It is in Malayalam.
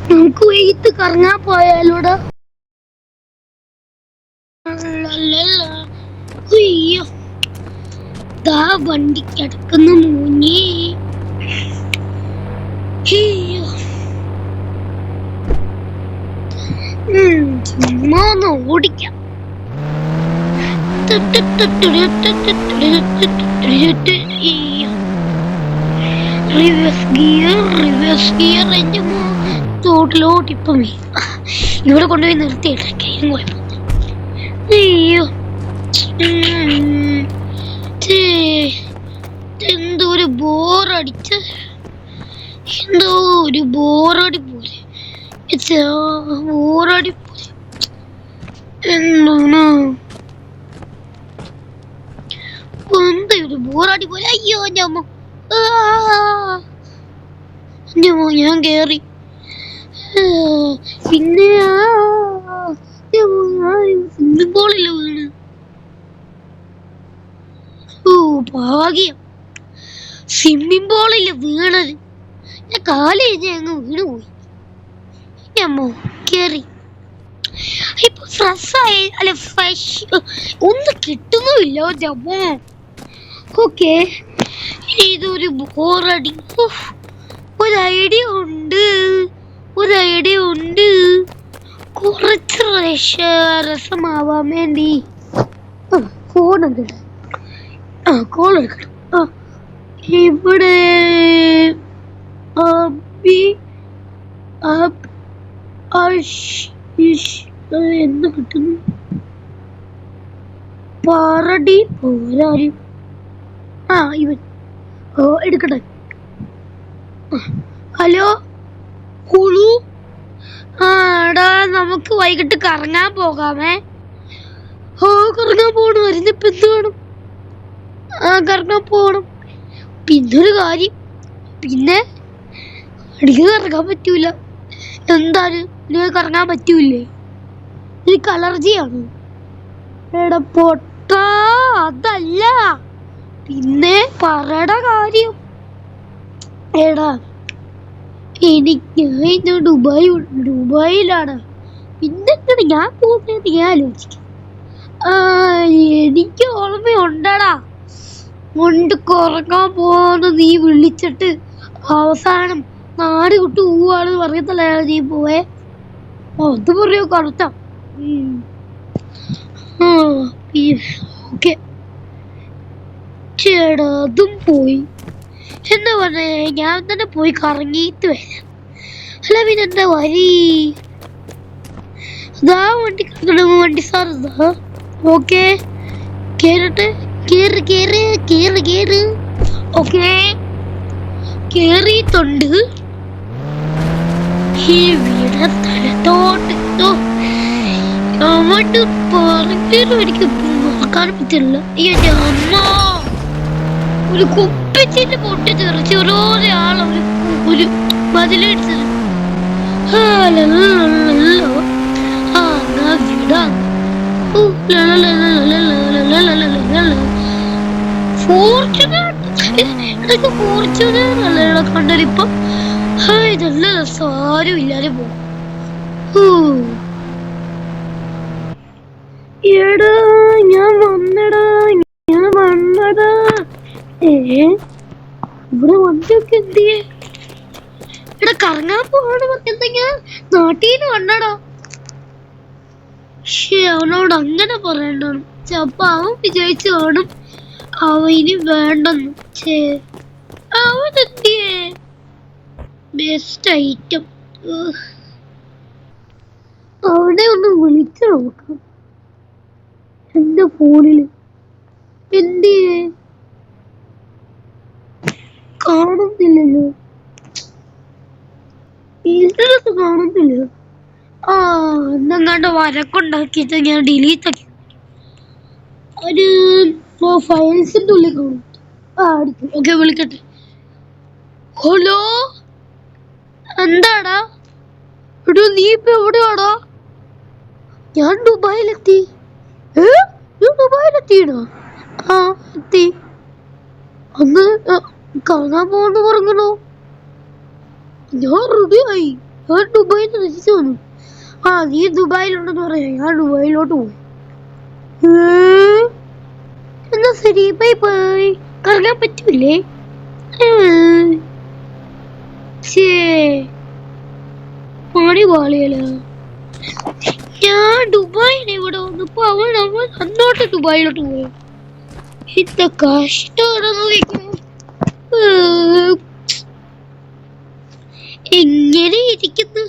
നമുക്ക് വെയിറ്റ് കറങ്ങാൻ പോയാലൂടെ. അയ്യോ ദാ വണ്ടി കിടക്കുന്ന മൂഞ്ഞി. ചുമ്മാ ഒന്ന് ഓടിക്കാം. റിവേഴ്സ് ഗിയർ എന്റെ തോട്ടിലോട്ട് ഇപ്പം ഇവിടെ കൊണ്ടുപോയി നിർത്തിയിട്ടേ അയ്യോ എന്തോ ഒരു ബോറടിച്ച എന്തോ ഒരു ബോറടി പോലെ ബോറടി പോലെ എന്താണ് എന്താ ഒരു ബോറടി പോലെ. അയ്യോ ഞമ്മ ഞാൻ കേറി പിന്നെ സ്വിമ്മിംഗ് പൂളില് വീണ്. ഓ ഭാഗ്യം സ്വിമ്മിംഗ് പൂളില് വീണത്. ഞാൻ കാലേജ് അങ്ങ് വീണ് പോയി. ഞമ്മോ കേറി ഇപ്പൊ ഫ്രഷായി അല്ല ഫ്രഷ് ഒന്നും കിട്ടുന്നുമില്ല ജമ്മോ. ഓക്കെ ഇതൊരു ബോറടി. ഒരു ഐഡിയ ഉണ്ട് കുറച്ച് രസമാവാൻ വേണ്ടി. ഫോൺ എടുക്കട്ടെ. കോൾ എടുക്കട്ടെ. ഇവിടെ എന്ന് കിട്ടുന്നു പാറടി പോരാരും. ഇവൻ എടുക്കട്ടെ. ഹലോ കുളു. എടാ നമുക്ക് വൈകിട്ട് കറങ്ങാൻ പോകാമേ. കറങ്ങാൻ പോകണം. വരുന്നിപ്പോ എന്ത് വേണം? കറങ്ങാൻ പോകണം. പിന്നൊരു കാര്യം, പിന്നെ എനിക്ക് കറങ്ങാൻ പറ്റൂല. എന്താണ് എനിക്ക് കറങ്ങാൻ പറ്റൂലേ? എനിക്ക് അലർജിയാണ്. എടാ പൊട്ട അതല്ല പിന്നെ പറയട കാര്യം. എടാ ഞാൻ ദുബായിലാണ്. പിന്നെ ഞാൻ പോകുന്നത് ഞാൻ ആലോചിക്കും. എനിക്ക് ഓർമ്മയുണ്ടടാ കൊണ്ട് കുറങ്ങാൻ പോവാന്ന് നീ വിളിച്ചിട്ട് അവസാനം നാട് വിട്ട് പോവാണെന്ന് പറയത്തല്ല നീ പോവേ. അത് പറയോ കറുത്ത. ഓക്കെ ചേടാ അതും പോയി. എന്താ പറഞ്ഞേ? ഞാൻ തന്നെ പോയി കറങ്ങിയിട്ട് വരാം. അല്ല പിന്നെ എന്താ വരി? ഇതാ വണ്ടി കിടക്കണം. വണ്ടി സാർ ഇതാ. ഓക്കെ കേറട്ടെ. കേറ്. ഓക്കെ കേറിയിട്ടുണ്ട്. ഈ വീട് തലത്തോട്ട് അങ്ങോട്ട് പറഞ്ഞിട്ടും എനിക്ക് മറക്കാൻ പറ്റില്ല. എന്റെ അമ്മ ഒരു കുപ്പിച്ചിട്ട് പൊട്ടി തെറിച്ച് ഒരാൾ ഒരു മതിലടിച്ചത്. ഫോർച്യൂണർ അല്ല കണ്ടരിപ്പം. ഇതല്ല സാരും ഇല്ലാതെ പോകും. എടാ ഞാൻ വന്നടാ. ഇവിടെ വണ്ടിയൊക്കെ എന്തിയെ? ഇവിടെ കറങ്ങാൻ പോവാണ് പറഞ്ഞെന്തെങ്കിലും നാട്ടീന്ന് വന്നടാ. അവനോട് അങ്ങനെ പറയണ്ടാണ്. അപ്പൊ അവൻ വിചാരിച്ചു കാണും അവന് വേണ്ടെന്ന്. അവനെന്തിയെ? Best item. അവനെ ഒന്ന് വിളിച്ചു നോക്കാം എന്റെ ഫോണില്. എന്തിയെ കാണുന്നില്ലല്ലോ? ഇതിനകത്ത് കാണുന്നില്ല. എന്നെങ്ങാണ്ട് വരക്കുണ്ടാക്കിയിട്ട് ഞാൻ ഡിലീറ്റ് ആക്കി. ഒരു ഫയൽസിന്റെ ഉള്ളിൽ കാണും. അടുത്തു. ഓക്കെ വിളിക്കട്ടെ. ഹലോ എന്താടാ? എടോ നീ ഇപ്പൊ എവിടെയാടാ? ഞാൻ ദുബായിലെത്തി. ദുബായിലെത്തിയോ? എത്തി. അന്ന് കറങ്ങാൻ പോകെന്ന് പറഞ്ഞല്ലോ. ഞാൻ റെഡിയായി. ഞാൻ ദുബായിൽ നിന്ന് തിരിച്ചു വന്നു. ആ നീ ദുബായിലുണ്ടെന്ന് പറയാ, ഞാൻ ദുബായിലോട്ട് പോയി. എന്നാ ശരി, ബൈ ബൈ. കറങ്ങാൻ പറ്റൂലേ? പണി പാളിയല്ല. ഞാൻ ദുബായിന് ഇവിടെ വന്നപ്പോ അവൻ അന്നോട്ട് ദുബായിലോട്ട് പോയി. ഇത്ര കഷ്ടമാണെന്ന് എങ്ങനെ ഇരിക്കുന്നു.